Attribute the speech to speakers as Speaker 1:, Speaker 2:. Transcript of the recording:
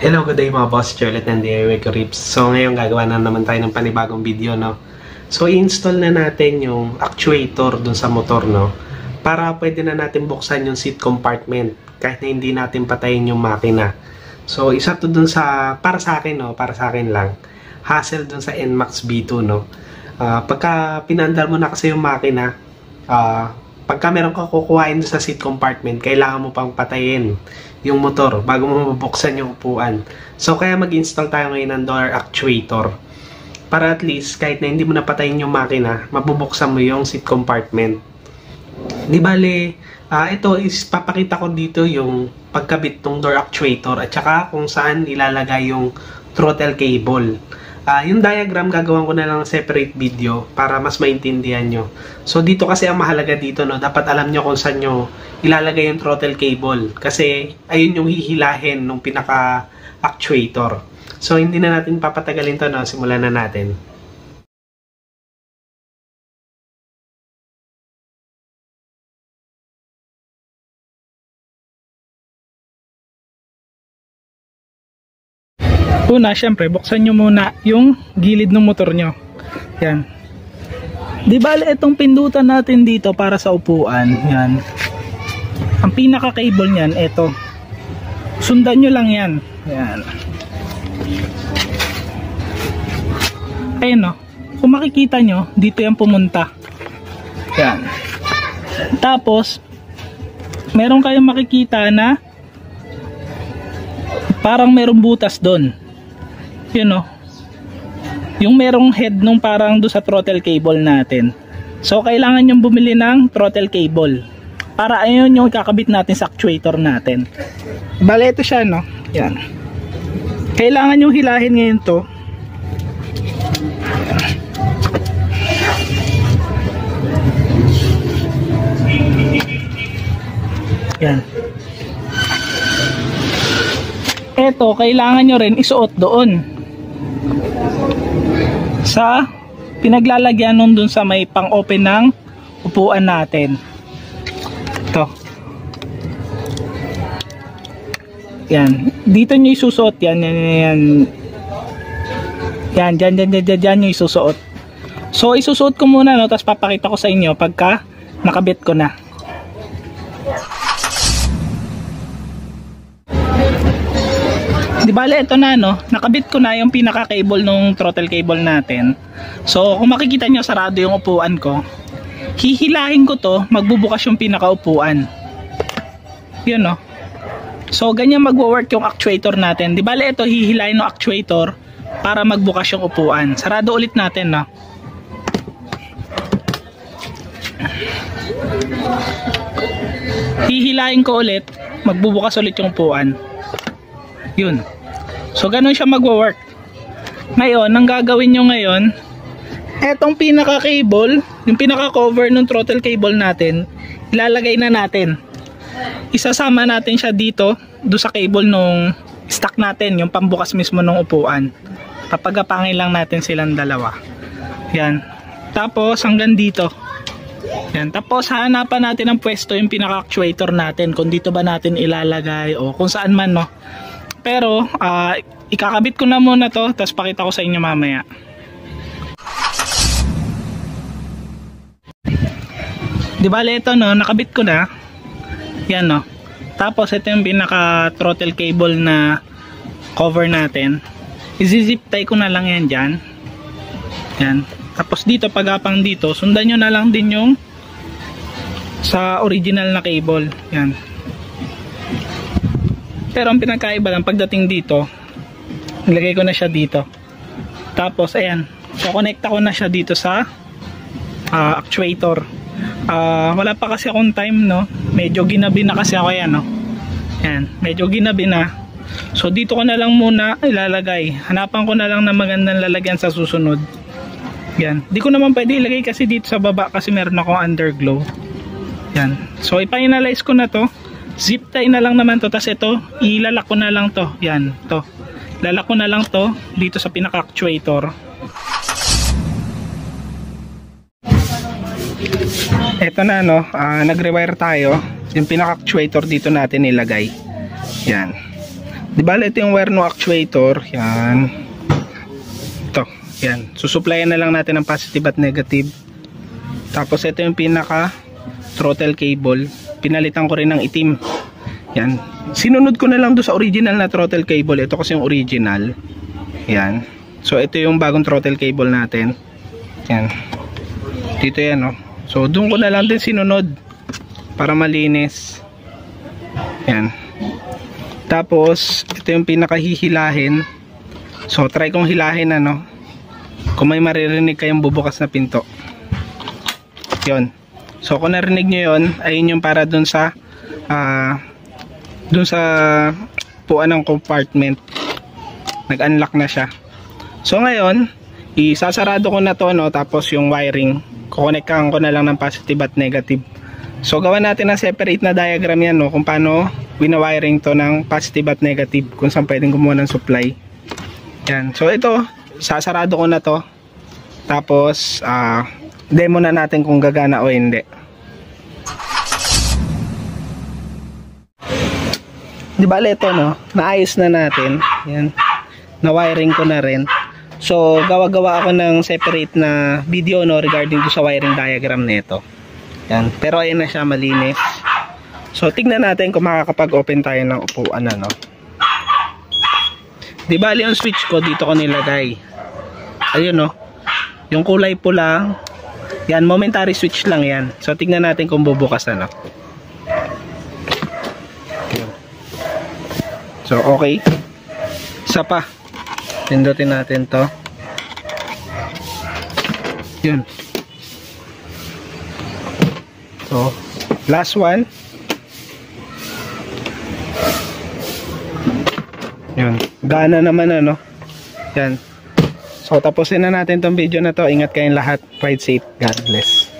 Speaker 1: Hello, good day mga boss, Charlotte and DIY Rips. So ngayon gagawa na naman tayo ng panibagong video, no? So i-install na natin yung actuator dun sa motor, no? Para pwede na natin buksan yung seat compartment kahit na hindi natin patayin yung makina. So isa to dun sa, para sa akin, no? Para sa akin lang, hassle dun sa NMAX B2, no? Pagka pinandar mo na kasi yung makina, pagka meron ka kukuhain sa seat compartment, kailangan mo pang patayin yung motor bago mo mabuksan yung upuan. So kaya mag-install tayo ngayon ng door actuator para at least kahit na hindi mo napatayin yung makina, mabubuksan mo yung seat compartment. Di bale, ito is papakita ko dito yung pagkabit ng door actuator at saka kung saan ilalagay yung throttle cable. Yung diagram gagawin ko na lang separate video para mas maintindihan nyo. So dito kasi ang mahalaga dito, no, dapat alam nyo kung saan nyo ilalagay yung throttle cable kasi ayun yung hihilahin ng pinaka actuator. So hindi na natin papatagalin to, no, simulan na natin.
Speaker 2: Una, syempre, buksan nyo muna yung gilid ng motor nyo. Yan. Di bale, itong pindutan natin dito para sa upuan. Yan. Ang pinaka-cable nyan, ito. Sundan nyo lang yan. Yan. Ayun, no. Kung makikita nyo, dito yan pumunta. Yan. Tapos, meron kayong makikita na parang merong butas doon. Yun, no? Yung merong head nung parang do sa throttle cable natin. So kailangan yung bumili ng throttle cable para ayun yung kakabit natin sa actuator natin. Bale, ito siya, no? Yan. Kailangan yung hilahin ngayon to. Yan. Ito, kailangan nyo rin isuot doon sa pinaglalagyan nun dun sa may pang-open ng upuan natin. Ito. Yan. Dito nyo isusuot yan. Yan. Dyan nyo isusuot. So, isusuot ko muna, no, tapos papakita ko sa inyo pagka nakabit ko na. Di bale, ito na, no, nakabit ko na yung pinaka-cable nung throttle cable natin. So, kung makikita nyo, sarado yung upuan ko. Hihilahin ko to, magbubukas yung pinaka-upuan. Yun, no. So, ganyan magwo-work yung actuator natin. Di bale, ito, hihilahin ng actuator para magbukas yung upuan. Sarado ulit natin, no. Hihilahin ko ulit, magbubukas ulit yung upuan. Yun. So, ganun siya magwo-work. Ngayon, ang gagawin nyo ngayon, etong pinaka-cable, yung pinaka-cover ng throttle cable natin, ilalagay na natin. Isasama natin siya dito, do sa cable nung stock natin, yung pambukas mismo ng upuan. Papagapangin lang natin silang dalawa. Yan. Tapos, hanggang dito. Yan. Tapos, hanapan natin ang pwesto yung pinaka-actuator natin, kung dito ba natin ilalagay o kung saan man, no. Pero, ikakabit ko na muna to, tapos pakita ko sa inyo mamaya. Di bale, ito, no, nakabit ko na. Yan, no. Tapos, ito yung pinaka throttle cable na cover natin. I-zip tie ko na lang yan dyan. Yan. Tapos dito, pagapang dito, sundan nyo na lang din yung sa original na cable. Yan. Pero ang pinakaiba lang pagdating dito, nilagay ko na siya dito. Tapos ayan, so connecta ko na siya dito sa actuator. Wala pa kasi akong time, no. Medyo ginabi na kasi ako yan, no. Yan, medyo ginabi na. So dito ko na lang muna ilalagay. Hanapan ko na lang na magandang lalagyan sa susunod. Yan. Di ko naman pwede ilagay kasi dito sa baba kasi meron akong underglow. Yan. So ipa-analyze ko na to. Zip tie na lang naman to, tas ito ilalak ko na lang to. Yan, to lalak ko na lang to dito sa pinaka-actuator. Ito na, no, nag-rewire tayo. Yung pinaka-actuator dito natin ilagay. Yan. Di ba ito yung wire no actuator? Yan. Ito. Yan. Susuplayan na lang natin ng positive at negative. Tapos ito yung pinaka throttle cable. Pinalitan ko rin ng itim. Yan. Sinunod ko na lang doon sa original na throttle cable. Ito kasi yung original. Yan. So ito yung bagong throttle cable natin. Yan. Dito yan, oh. So doon ko na lang din sinunod para malinis. Yan. Tapos ito yung pinakahihilahin. So try kong hilahin, ano, kung may maririnig kayong bubukas na pinto. Yon. So kung narinig nyo yun, ayun yung para dun sa puan ng compartment. Nag-unlock na siya. So ngayon, isasarado ko na to, no, tapos yung wiring kukonektahan ko na lang ng positive at negative. So gawa natin ng separate na diagram yan, no, kung paano winawiring to ng positive at negative, kung saan pwedeng kumuha ng supply. Yan. So ito, sasarado ko na to. Tapos demo na natin kung gagana o hindi. Di ba ito, no, naayos na natin. Yan. Na-wiring ko na rin. So gawa-gawa ako ng separate na video, no, regarding do sa wiring diagram nito. Yan. Pero ayun na siya, malinis. So tignan natin kung makakapag-open tayo ng upuan, ano. Di bali yung switch ko dito ko nilagay. Ayun, no. Yung kulay pula, yan, momentary switch lang yan. So tignan natin kung bubukas, ano. So okay. Isa pa. Pindutin natin to. Yun. So, last one. Yun. Gana naman, ano. Yan. So, tapusin na natin tong video na to. Ingat kayong lahat. Ride safe. God bless.